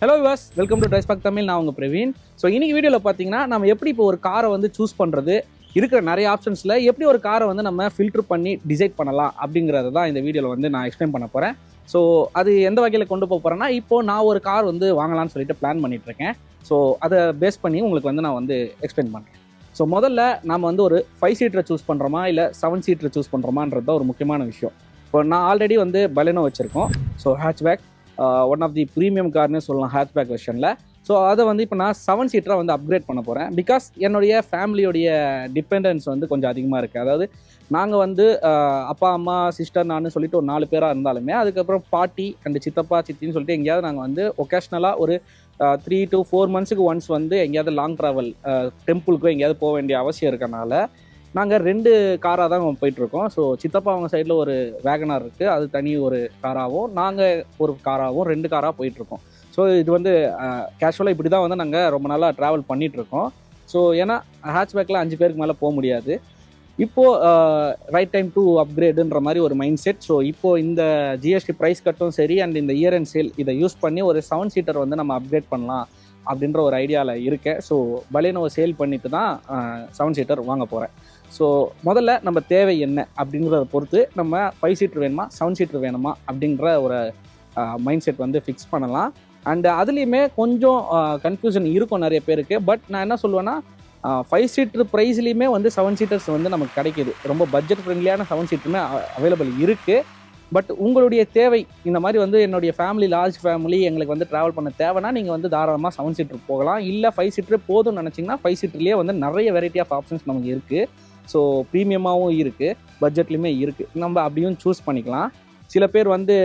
Hello viewers, welcome to DriveSpark Tamil. நான் உங்க Praveen. So இன்னைக்கு வீடியோவில் பார்த்தீங்கன்னா நம்ம எப்படி இப்போ ஒரு காரை வந்து சூஸ் பண்ணுறது, இருக்கிற நிறைய ஆப்ஷன்ஸில் எப்படி ஒரு காரை வந்து நம்ம ஃபில்டர் பண்ணி டிசைட் பண்ணலாம் அப்படிங்கிறத தான் இந்த வீடியோவில் வந்து நான் எக்ஸ்பிளைன் பண்ண போகிறேன். ஸோ அது எந்த வகையில் கொண்டு போக போகிறேன்னா, இப்போது நான் ஒரு கார் வந்து வாங்கலாம்னு சொல்லிட்டு பிளான் பண்ணிகிட்ருக்கேன். ஸோ அதை பேஸ் பண்ணி உங்களுக்கு வந்து நான் வந்து எக்ஸ்பிளைன் பண்ணுறேன். ஸோ முதல்ல நம்ம வந்து ஒரு 5 சீட்டரை சூஸ் பண்ணுறோமா இல்லை 7 சீட்டரை சூஸ் பண்ணுறோமான்றது தான் ஒரு முக்கியமான விஷயம். இப்போ நான் ஆல்ரெடி வந்து பலனோ வச்சுருக்கோம். So hatchback one of the premium கார்னே சொல்லலாம் ஹேட்ச்பேக் வெர்ஷனில். ஸோ அதை வந்து இப்போ நான் 7 சீட்டராக வந்து அப்கிரேட் பண்ண போகிறேன். பிகாஸ் என்னுடைய ஃபேமிலியோடைய டிபெண்டன்ஸ் வந்து கொஞ்சம் அதிகமாக இருக்குது. அதாவது நாங்கள் வந்து அப்பா அம்மா சிஸ்டர் நான் சொல்லிட்டு ஒரு 4 பேராக இருந்தாலுமே, அதுக்கப்புறம் பாட்டி அண்ட் சித்தப்பா சித்தின்னு சொல்லிட்டு எங்கேயாவது நாங்கள் வந்து ஒகேஷ்னலாக ஒரு 3 to 4 months ஒன்ஸ் வந்து எங்கேயாவது லாங் ட்ராவல் டெம்பிளுக்கோ எங்கேயாவது போக வேண்டிய அவசியம் இருக்கனால நாங்கள் 2 காராக தான் போயிட்டுருக்கோம். ஸோ சித்தப்பா அவங்க சைடில் ஒரு வேகனார் இருக்குது, அது தனி ஒரு காராகவும், நாங்கள் ஒரு காராகவும் 2 காராக போயிட்டுருக்கோம். ஸோ இது வந்து கேஷுவலாக இப்படி தான் வந்து நாங்கள் ரொம்ப நாளாக ட்ராவல் பண்ணிகிட்ருக்கோம். ஸோ ஏன்னா ஹேட்ச்பேக்கில் 5 பேருக்கு மேலே போக முடியாது. இப்போது ரைட் டைம் டு அப்கிரேடுன்ற மாதிரி ஒரு மைண்ட் செட். ஸோ இப்போது இந்த ஜிஎஸ்டி ப்ரைஸ் கட்டும் சரி அண்ட் இந்த இயர் அண்ட் சேல் இதை யூஸ் பண்ணி ஒரு 7 சீட்டர் வந்து நம்ம அப்கிரேட் பண்ணலாம் அப்படின்ற ஒரு ஐடியாவில் இருக்கேன். ஸோ பலேனோவை சேல் பண்ணிட்டு தான் 7 சீட்டர் வாங்க போகிறேன். ஸோ முதல்ல நம்ம தேவை என்ன அப்படிங்கிறத பொறுத்து நம்ம 5 சீட்டர் வேணுமா 7 சீட்டர் வேணுமா அப்படின்ற ஒரு மைண்ட் செட் வந்து ஃபிக்ஸ் பண்ணலாம். அண்ட் அதுலேயுமே கொஞ்சம் கன்ஃபியூஷன் இருக்கும் நிறைய பேருக்கு. பட் நான் என்ன சொல்லுவேன்னா, 5 சீட்டர் ப்ரைஸ்லேயுமே வந்து 7 சீட்டர்ஸ் வந்து நமக்கு கிடைக்கிது. ரொம்ப பட்ஜெட் ஃப்ரெண்ட்லியான 7 சீட்டருமே அவைலபிள் இருக்குது. பட் உங்களுடைய தேவை இந்த மாதிரி வந்து என்னுடைய ஃபேமிலி லார்ஜ் ஃபேமிலி எங்களுக்கு வந்து ட்ராவல் பண்ண தேவைன்னா நீங்கள் வந்து தாராளமாக 7 சீட்டர் போகலாம். இல்லை 5 சீட்டரே போதும்னு நினச்சிங்கன்னா 5 சீட்டர்லேயே வந்து நிறைய வெரைட்டி ஆஃப் ஆப்ஷன்ஸ் நமக்கு இருக்குது. ஸோ ப்ரீமியமாகவும் இருக்குது, பட்ஜெட்லேயுமே இருக்குது. நம்ம அப்படியும் சூஸ் பண்ணிக்கலாம். சில பேர் வந்து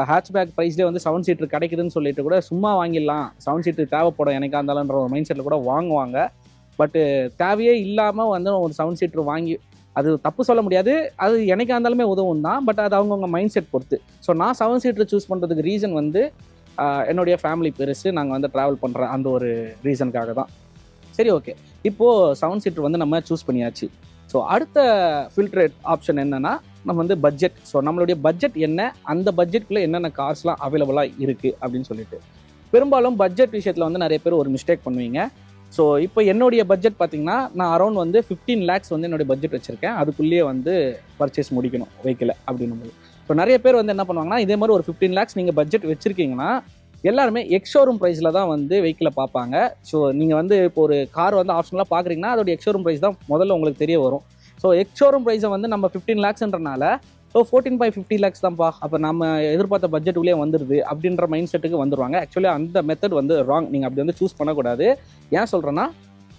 ஹேட்ச்பேக் ப்ரைஸ்லேயே வந்து 7 சீட்டர் கிடைக்குதுன்னு சொல்லிட்டு கூட சும்மா வாங்கிடலாம், 7 சீட்டர் தேவைப்படும் எனக்கா இருந்தாலும்ன்ற ஒரு மைண்ட் செட்டில் கூட வாங்குவாங்க. பட்டு தேவையே இல்லாமல் வந்து ஒரு 7 சீட்டர் வாங்கி, அது தப்பு சொல்ல முடியாது, அது எனக்கா இருந்தாலுமே உதவும் தான். பட் அது அவங்கவுங்க மைண்ட் செட் பொறுத்து. ஸோ நான் 7 சீட்டர் சூஸ் பண்ணுறதுக்கு ரீசன் வந்து என்னுடைய ஃபேமிலி பெருசு, நாங்கள் வந்து ட்ராவல் பண்ணுற அந்த ஒரு ரீசனுக்காக தான். சரி, ஓகே. இப்போது 7 சீட்டர் வந்து நம்ம சூஸ் பண்ணியாச்சு. ஸோ அடுத்த ஃபில்ட்ரேட் ஆப்ஷன் என்னென்னா, நம்ம வந்து பட்ஜெட். ஸோ நம்மளுடைய பட்ஜெட் என்ன, அந்த பட்ஜெட்டுக்குள்ளே என்னென்ன கார்ஸ்லாம் அவைலபிளாக இருக்குது அப்படின்னு சொல்லிட்டு. பெரும்பாலும் பட்ஜெட் விஷயத்தில் வந்து நிறைய பேர் ஒரு மிஸ்டேக் பண்ணுவீங்க. ஸோ இப்போ என்னுடைய பட்ஜெட் பார்த்தீங்கன்னா, நான் அரௌண்ட் வந்து 15 lakhs வந்து என்னுடைய பட்ஜெட் வச்சுருக்கேன். அதுக்குள்ளேயே வந்து பர்ச்சேஸ் முடிக்கணும் வெஹிக்கிளை அப்படின்னும்போது. ஸோ நிறைய பேர் வந்து என்ன பண்ணுவாங்கன்னா, இதே மாதிரி ஒரு 15 lakhs நீங்கள் பட்ஜெட் வச்சுருக்கீங்கன்னா எல்லாருமே எக்ஸ்ஷோரூம் ப்ரைஸில் தான் வந்து வெஹிக்கிளை பார்ப்பாங்க. ஸோ நீங்கள் வந்து இப்போ ஒரு கார் வந்து ஆப்ஷனலாக பார்க்குறீங்கன்னா அதோட எக்ஸ்ஷோரூம் ப்ரைஸ் தான் முதல்ல உங்களுக்கு தெரிய வரும். ஸோ எக்ஸ்ஷோரூம் ப்ரைஸை வந்து நம்ம 15 lakhsன்றனால 14.50 lakhs தான்ப்பா, அப்போ நம்ம எதிர்பார்த்த பட்ஜெட்டுக்குள்ளேயே வந்துடுது அப்படின்ற மைண்ட் செட்டுக்கு வந்துடுவாங்க. ஆக்சுவலி அந்த மெத்தட் வந்து ராங். நீங்கள் அப்படி வந்து சூஸ் பண்ணக்கூடாது. ஏன் சொல்கிறேன்னா,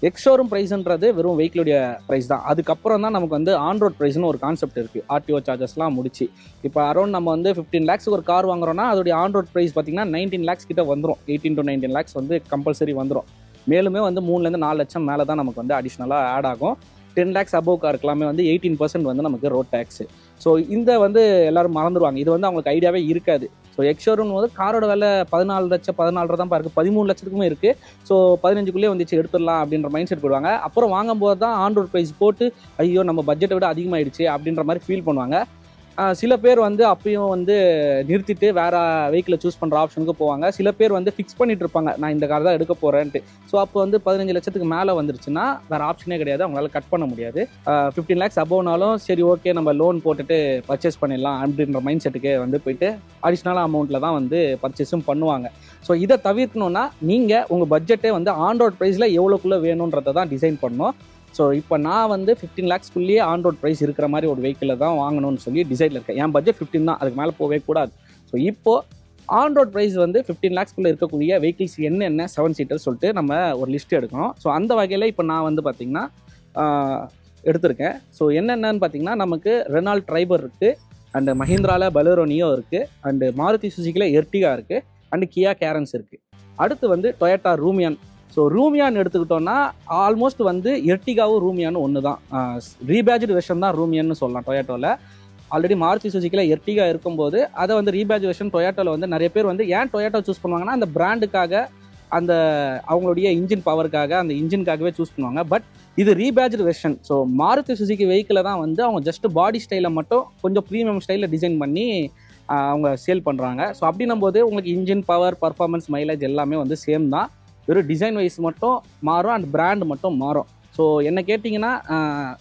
எக்ஸ்ஷோரூம் ப்ரைஸ்ன்றது வெறும் வெஹிக்கிளுடைய ப்ரைஸ் தான். அதுக்கப்புறம் தான் நமக்கு வந்து ஆன் ரோட் ப்ரைஸ்னு ஒரு கான்செப்ட் இருக்குது. ஆர்டிஓ சார்ஜஸ்லாம் முடிச்சு இப்போ அரௌண்ட் நம்ம வந்து 15 lakhs ஒரு கார் வாங்குறோம்னா அதோடைய ஆன் ரோட் ப்ரைஸ் பார்த்தீங்கன்னா 19 lakhs கிட்ட வந்துடும். 18 to 19 lakhs வந்து கம்பல்சரி வந்துடும். மேலுமே வந்து 3 to 4 லட்சம் மேலே தான் நமக்கு வந்து அடிஷ்னலாக ஆட் ஆகும். 10 lakhs அபோவ் காருக்கெல்லாமே வந்து 18% வந்து நமக்கு ரோட் டேக்ஸு. ஸோ இந்த வந்து எல்லோரும் மறந்துடுவாங்க. இது வந்து அவங்களுக்கு ஐடியாவே இருக்காது. ஸோ எக்ஸ்ஷோரூம் வந்து காரோட விலை 14 லட்சம் 14 தான் இருக்குது, 13 லட்சத்துக்குமே இருக்குது. ஸோ 15க்குள்ளேயே வந்துச்சு எடுத்துடலாம் அப்படின்ற மைண்ட் செட் போடுவாங்க. அப்புறம் வாங்கும்போது தான் ஆன் ரோட் ப்ரைஸ் போட்டு ஐயோ நம்ம பட்ஜெட்டை விட அதிகமாகிடுச்சு அப்படின்ற மாதிரி ஃபீல் பண்ணுவாங்க. சில பேர் வந்து அப்பயும் வந்து நிறுத்திட்டு வேறு வெஹிக்கிளை சூஸ் பண்ணுற ஆப்ஷனுக்கு போவாங்க. சில பேர் வந்து ஃபிக்ஸ் பண்ணிட்டு இருப்பாங்க, நான் இந்த கார் தான் எடுக்க போகிறேன்ட்டு. ஸோ அப்போ வந்து 15 லட்சத்துக்கு மேலே வந்துருச்சுன்னா வேறு ஆப்ஷனே கிடையாது, அவங்களால கட் பண்ண முடியாது. 15 lakhs அபோவ்னாலும் சரி ஓகே நம்ம லோன் போட்டுட்டு பர்ச்சேஸ் பண்ணிடலாம் அப்படின்ற மைண்ட் செட்டுக்கு வந்து போயிட்டு அடிஷ்னலாக அமௌண்ட்டில் தான் வந்து பர்ச்சேஸும் பண்ணுவாங்க. ஸோ இதை தவிர்க்கணுன்னா நீங்கள் உங்கள் பட்ஜெட்டே வந்து ஆன் ரோட் ப்ரைஸில் எவ்வளோக்குள்ளே வேணுன்றதை தான் டிசைன் பண்ணணும். ஸோ இப்போ நான் வந்து 15 lakhsக்குள்ளேயே ஆன் ரோட் ப்ரைஸ் இருக்கிற மாதிரி ஒரு வெஹிக்கிளை தான் வாங்கணும்னு சொல்லி டிசைடில் இருக்கேன். என் பட்ஜெட் 15 தான், அதுக்கு மேலே போகவே கூடாது. ஸோ இப்போது ஆன் ரோட் ப்ரைஸ் வந்து 15 lakhsக்குள்ளே இருக்கக்கூடிய வெஹிக்கிள்ஸ் என்னென்ன 7 சீட்டர் சொல்லிட்டு நம்ம ஒரு லிஸ்ட் எடுக்கணும். ஸோ அந்த வகையில் இப்போ நான் வந்து பார்த்திங்கன்னா எடுத்திருக்கேன். ஸோ என்னென்னு பார்த்தீங்கன்னா, நமக்கு ரெனால்ட் ட்ரைபர் இருக்குது, அண்டு மஹிந்திராவில் பலரோனியோ இருக்குது, அண்டு மாருதி சுசுக்கியில் எர்டிகா இருக்குது, அண்டு கியா கேரன்ஸ் இருக்குது. அடுத்து வந்து டொயோட்டா ரூமியான். ஸோ ரூமியான் எடுத்துக்கிட்டோன்னா ஆல்மோஸ்ட் வந்து எர்டிகாவும் ரூமியான்னு ஒன்று தான். ரீபேஜ்டு வெர்ஷன் தான் ரூமியான்னு சொல்லலாம் டொயோட்டோவில். ஆல்ரெடி மாருதி சுசுக்கியில் எர்டிகா இருக்கும்போது அதை வந்து ரீபேஜ் வெர்ஷன் டொயோட்டோவில் வந்து நிறைய பேர் வந்து ஏன் டொயோட்டோ சூஸ் பண்ணுவாங்கன்னா, அந்த பிராண்டுக்காக, அந்த அவங்களுடைய இன்ஜின் பவருக்காக, அந்த இன்ஜினுக்காகவே சூஸ் பண்ணுவாங்க. பட் இது ரீபேஜ்டு வெர்ஷன். ஸோ மாருதி சுசுக்கி வெஹிக்கிளை தான் வந்து அவங்க ஜஸ்ட் பாடி ஸ்டைலை மட்டும் கொஞ்சம் ப்ரீமியம் ஸ்டைலில் டிசைன் பண்ணி அவங்க சேல் பண்ணுறாங்க. ஸோ அப்படின்னும்போது உங்களுக்கு இன்ஜின் பவர், பர்ஃபார்மன்ஸ், மைலேஜ் எல்லாமே வந்து சேம் தான். வெறும் டிசைன் வைஸ் மட்டும் மாறும் அண்ட் பிராண்ட் மட்டும் மாறும். ஸோ என்ன கேட்டிங்கன்னா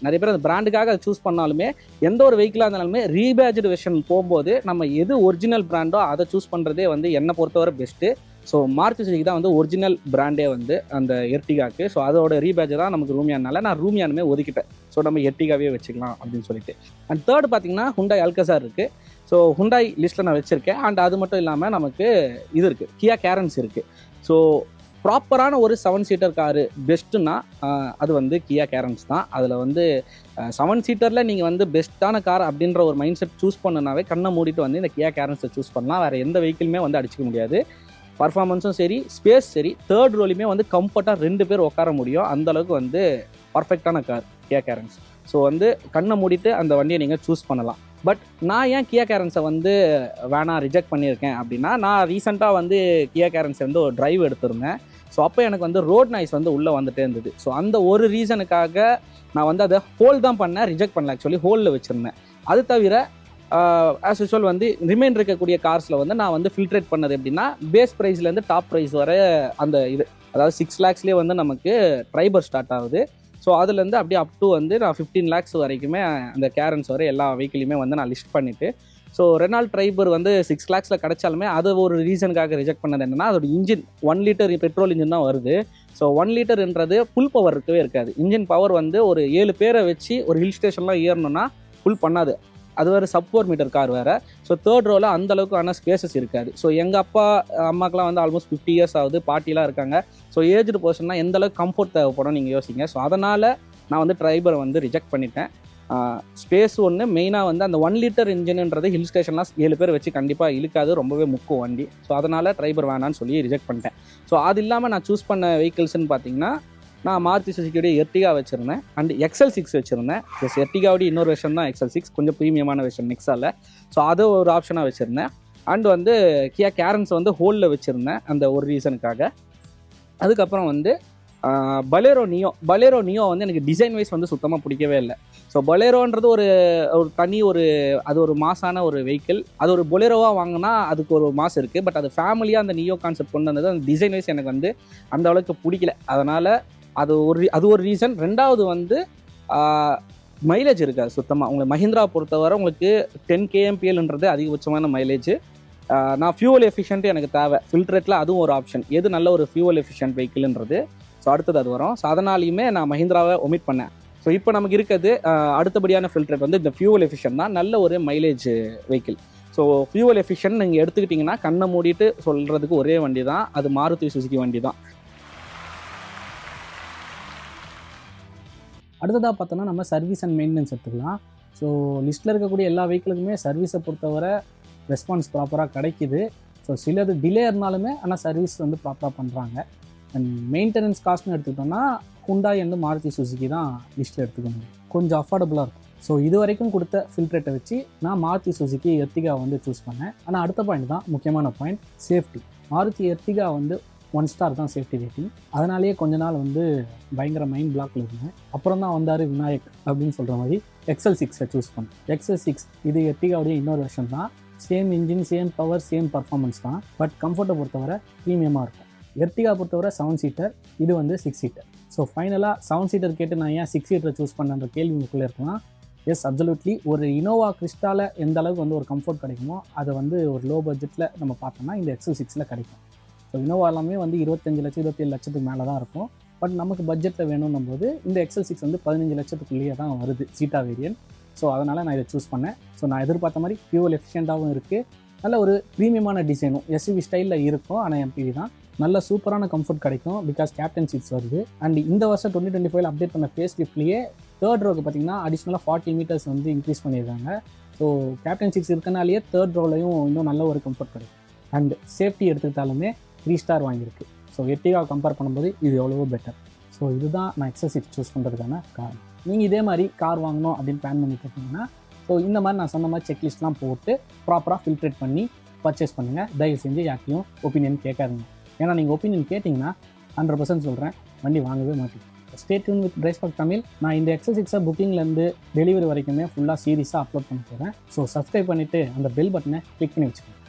நிறைய பேர் அந்த பிராண்டுக்காக அதை சூஸ் பண்ணாலுமே எந்த ஒரு வெஹிக்கிளாக இருந்தாலுமே ரீபேஜ்டு வெர்ஷன் போகும்போது நம்ம எது ஒரிஜினல் பிராண்டோ அதை சூஸ் பண்ணுறதே வந்து என்னை பொறுத்தவரை பெஸ்ட்டு. ஸோ மாருதி சுசுகி தான் வந்து ஒரிஜினல் பிராண்டே வந்து அந்த எர்டிகாக்கு. ஸோ அதோட ரீபேஜ் தான் நமக்கு ரூமியானால நான் ரூமியானுமே ஒதுக்கிட்டேன். ஸோ நம்ம எர்டிகாவே வச்சுக்கலாம் அப்படின்னு சொல்லிட்டு. அண்ட் தேர்ட் பார்த்தீங்கன்னா ஹுண்டாய் அல்கசார் இருக்குது. ஸோ ஹுண்டாய் லிஸ்ட்டில் நான் வச்சுருக்கேன். அண்ட் அது மட்டும் இல்லாமல் நமக்கு இது இருக்குது, கியா கேரன்ஸ் இருக்குது. ஸோ ப்ராப்பரான ஒரு 7 சீட்டர் காரு பெஸ்ட்டுன்னா அது வந்து கியா கேரன்ஸ் தான். அதில் வந்து 7 சீட்டரில் நீங்கள் வந்து பெஸ்ட்டான கார் அப்படின்ற ஒரு மைண்ட் செட் சூஸ் பண்ணுனாவே கண்ணை மூடிட்டு வந்து இந்த கியா கேரன்ஸை சூஸ் பண்ணலாம். வேறு எந்த வெஹிக்கிளுமே வந்து அடிச்சிக்க முடியாது. பர்ஃபார்மன்ஸும் சரி, ஸ்பேஸ் சரி, தேர்ட் ரோலையுமே வந்து கம்ஃபர்ட்டாக 2 பேர் உட்கார முடியும். அந்தளவுக்கு வந்து பர்ஃபெக்டான கார் கியா கேரன்ஸ். ஸோ வந்து கண்ணை மூடிட்டு அந்த வண்டியை நீங்கள் சூஸ் பண்ணலாம். பட் நான் ஏன் கியா கேரன்ஸை வந்து வேணாம் ரிஜெக்ட் பண்ணியிருக்கேன் அப்படின்னா, நான் ரீசெண்டாக வந்து கியா கேரன்ஸை வந்து ஒரு டிரைவ் எடுத்திருந்தேன். ஸோ அப்போ எனக்கு வந்து ரோட் நாய்ஸ் வந்து உள்ளே வந்துட்டே இருந்தது. ஸோ அந்த ஒரு ரீசனுக்காக நான் வந்து அதை ஹோல்ட் தான் பண்ணேன், ரிஜெக்ட் பண்ணல. ஆக்சுவலி ஹோல்டில் வச்சுருந்தேன். அது தவிர ஆஸ் யூஸ்வல் வந்து ரிமைன் இருக்கக்கூடிய கார்ஸில் வந்து நான் வந்து ஃபில்ட்ரேட் பண்ணது எப்படின்னா, பேஸ் ப்ரைஸ்லேருந்து டாப் ப்ரைஸ் வர அந்த இது, அதாவது 6 lakhsலேயே வந்து நமக்கு ட்ரைபர் ஸ்டார்ட் ஆகுது. ஸோ அதுலேருந்து அப்படியே அப் டு வந்து நான் 15 lakhs வரைக்குமே அந்த கேரன்ஸ் வர எல்லா வெஹிக்கிளையுமே வந்து நான் லிஸ்ட் பண்ணிவிட்டு, ஸோ ரெனால்ட் ட்ரைபர் வந்து 6 lakhsல கிடைச்சாலுமே அது ஒரு ரீசனுக்காக ரிஜெக்ட் பண்ணது என்னன்னா, அதோட இன்ஜின் 1 liter பெட்ரோல் இன்ஜின் தான் வருது. ஸோ 1 literன்றது ஃபுல் பவர் இருக்கவே இருக்காது. இன்ஜின் பவர் வந்து ஒரு 7 பேரை வச்சு ஒரு ஹில் ஸ்டேஷன்லாம் ஏறணும்னா ஃபுல் பண்ணாது. அது வேறு சப் 4 meter கார் வேறு. ஸோ தேர்ட் ரோவில் அந்தளவுக்கு ஸ்பேசஸ் இருக்காது. ஸோ எங்கள் அப்பா அம்மாக்கெலாம் வந்து ஆல்மோஸ்ட் 50 years ஆகுது, பாட்டிலாம் இருக்காங்க. ஸோ ஏஜ்டு பர்சன்னா எந்த அளவுக்கு கம்ஃபர்ட் தேவைப்படும் நீங்கள் யோசிங்க. ஸோ அதனால் நான் வந்து ட்ரைபரை வந்து ரிஜெக்ட் பண்ணிட்டேன். ஸ்பேஸ் ஒன்று மெயினாக வந்து அந்த 1 liter இன்ஜின்ன்றது ஹில் ஸ்டேஷன்லாம் 7 பேர் வச்சு கண்டிப்பாக இழுக்காது, ரொம்பவே முக்கும் வண்டி. ஸோ அதனால் ட்ரைபர் வேணான்னு சொல்லி ரிஜெக்ட் பண்ணிட்டேன். ஸோ அது இல்லாமல் நான் சூஸ் பண்ண வெஹிக்கிள்ஸ்ன்னு பார்த்தீங்கன்னா, நான் மாருதி சுசுக்கியோடைய எர்டிகா வச்சுருந்தேன் அண்ட் XL6 வச்சுருந்தேன். ப்ளஸ் எர்டிகாவுடைய இன்னொரு வெர்ஷன் தான் XL6, கொஞ்சம் ப்ரீமியமான வெர்ஷன் நெக்ஸாவில். ஸோ அதை ஒரு ஆப்ஷனாக வச்சுருந்தேன். அண்ட் வந்து கியா கேரன்ஸ் வந்து ஹோல்டில் வச்சுருந்தேன் அந்த ஒரு ரீசனுக்காக. அதுக்கப்புறம் வந்து பலேரோ நியோ வந்து எனக்கு டிசைன் வைஸ் வந்து சுத்தமாக பிடிக்கவே இல்லை. ஸோ பலேரோன்றது ஒரு தனி அது ஒரு மாசான ஒரு வெஹிக்கிள். அது ஒரு பொலேரோவாக வாங்கினா அதுக்கு ஒரு மாஸ் இருக்குது. பட் அது ஃபேமிலியாக அந்த நியோ கான்செப்ட் கொண்டு வந்தது, அந்த டிசைன் வைஸ் எனக்கு வந்து அந்த அளவுக்கு பிடிக்கல. அதனால் அது ஒரு ரீசன். ரெண்டாவது வந்து மைலேஜ் இருக்காது சுத்தமாக. உங்களுக்கு மஹிந்திரா பொறுத்தவரை உங்களுக்கு 10 kmpl அதிகபட்சமான மைலேஜ். நான் ஃபியூவல் எஃபிஷியன்ட்டு எனக்கு தேவை. ஃபில்ட்ரேட்டில் அதுவும் ஒரு ஆப்ஷன். எது நல்ல ஒரு ஃபியூவல் எஃபிஷியன்ட் வெஹிக்கிள்ன்றது. ஸோ அடுத்தது அது வரும். ஸோ அதனாலையுமே நான் மஹிந்திராவை ஒமிட் பண்ணேன். ஸோ இப்போ நமக்கு இருக்கிறது அடுத்தபடியான ஃபில்ட்ரேட் வந்து இந்த ஃபியூவல் எஃபிஷியன்ட் தான், நல்ல ஒரு mileage vehicle. So fuel efficient நீங்கள் எடுத்துக்கிட்டிங்கன்னா கண்ணை மூடிட்டு சொல்கிறதுக்கு ஒரே வண்டி தான், அது மாருதி சுசுகி வண்டி தான். அடுத்ததாக பார்த்தோன்னா நம்ம சர்வீஸ் அண்ட் மெயின்டெனன்ஸ் எடுத்துக்கலாம். ஸோ லிஸ்ட்டில் இருக்கக்கூடிய எல்லா வெஹிக்கிளுக்குமே சர்வீஸை பொறுத்தவரை ரெஸ்பான்ஸ் ப்ராப்பராக கிடைக்கிது. ஸோ சிலது டிலே இருந்தாலுமே ஆனால் சர்வீஸ் வந்து ப்ராப்பராக பண்ணுறாங்க. அண்ட் மெயின்டெனன்ஸ் காஸ்ட்னு எடுத்துக்கிட்டோம்னா ஹுண்டாய் அண்ட் மாருதி சுசுகி தான் லிஸ்ட்டில் எடுத்துக்க முடியும், கொஞ்சம் அஃபோர்டபுளாக இருக்கும். ஸோ இது வரைக்கும் கொடுத்த ஃபில்ட்ரேட்டை வச்சு நான் மாருதி சுசுகி எர்டிகா வந்து சூஸ் பண்ணேன். ஆனால் அடுத்த பாயிண்ட் தான் முக்கியமான பாயிண்ட், சேஃப்டி. மாருதி எர்டிகா வந்து 1 star தான் சேஃப்டி ரேட்டிங். அதனாலேயே கொஞ்ச நாள் வந்து பயங்கர மைண்ட் பிளாக்ல இருந்தேன். அப்புறம் தான் வந்தார் விநாயக் அப்படின்னு சொல்கிற மாதிரி XL6 சூஸ் பண்ணேன். XL6 இது எர்டிகாவுடைய இன்னொரு வெர்ஷன் தான். Same engine, same power, same performance தான். பட் கம்ஃபர்ட்டை பொறுத்தவரை ப்ரீமியமாக இருக்கும். எர்டிகா பொறுத்தவரை 7 seater, இது வந்து 6 seater. ஸோ ஃபைனலாக 7 seater கேட்டு நான் ஏன் 6 seater சூஸ் பண்ணுற கேள்வி உங்களுக்குள்ளே இருக்கலாம். Yes, absolutely. ஒரு இனோவா கிறிஸ்டால எந்த அளவுக்கு வந்து ஒரு கம்ஃபர்ட் கிடைக்குமோ அதை வந்து ஒரு லோ பட்ஜெட்டில் நம்ம பார்த்தோம்னா இந்த XL6 கிடைக்கும். ஸோ இனோவா எல்லாமே வந்து 25 லட்சம் 27 லட்சத்துக்கு மேலே தான் இருக்கும். பட் நமக்கு பட்ஜெட்டில் வேணும்னும் போது இந்த XL6 வந்து 15 லட்சத்துக்குள்ளேயே தான் வருது சீட்டா வேரியன்ட். ஸோ அதனால் நான் இதை சூஸ் பண்ணேன். ஸோ நான் எதிர்பார்த்த மாதிரி ஃபியூவல் எஃபிஷியண்ட்டாகவும் இருக்குது, நல்ல ஒரு ப்ரீமியமான டிசைனும் எஸ்யூவி ஸ்டைலில் இருக்கும். ஆனால் MPV தான், நல்ல சூப்பரான கம்ஃபர்ட் கிடைக்கும் பிகாஸ் கேப்டன் சீட்ஸ் வருது. அண்ட் இந்த வருஷம் 2025 அப்டேட் பண்ண ஃபேஸ் லிஃப்ட்லேயே தேர்ட் ரோக்கு பார்த்தீங்கன்னா அடிஷ்னலாக 40 meters வந்து இன்க்ரீஸ் பண்ணியிருக்காங்க. ஸோ கேப்டன் சீட்ஸ் இருக்கனாலேயே தேர்ட் ரோலையும் இன்னும் நல்ல ஒரு கம்ஃபர்ட் கிடைக்கும். அண்ட் சேஃப்டி எடுத்துக்கிட்டாலுமே 3 star வாங்கியிருக்கு. ஸோ எர்டிகா கம்பேர் பண்ணும்போது இது எவ்வளவோ பெட்டர். ஸோ இதுதான் நான் XL6 சூஸ் பண்ணுறதுக்கான காரணம். நீங்கள் இதே மாதிரி கார் வாங்கணும் அப்படின்னு பிளான் பண்ணி கேட்டிங்கன்னா ஸோ இந்த மாதிரி நான் சொன்ன மாதிரி செக்லிஸ்ட்லாம் போட்டு ப்ராப்பராக ஃபில்ட்ரேட் பண்ணி பர்ச்சேஸ் பண்ணுங்கள். தயவு செஞ்சு யார்ட்டையும் ஒப்பீனியன் கேட்காதுங்க. ஏன்னா நீங்கள் ஒப்பீனியன் கேட்டிங்கன்னா 100% சொல்கிறேன் வண்டி வாங்கவே மாட்டீங்க. Stay tune with DriveSpark Tamil. நான் இந்த XL6 புக்கிங்லேருந்து டெலிவரி வரைக்குமே ஃபுல்லாக சீரியஸாக அப்லோட் பண்ண போகிறேன். ஸோ சப்ஸ்கிரைப் பண்ணிவிட்டு அந்த பெல் பட்டனை கிளிக் பண்ணி வச்சுக்கோங்க.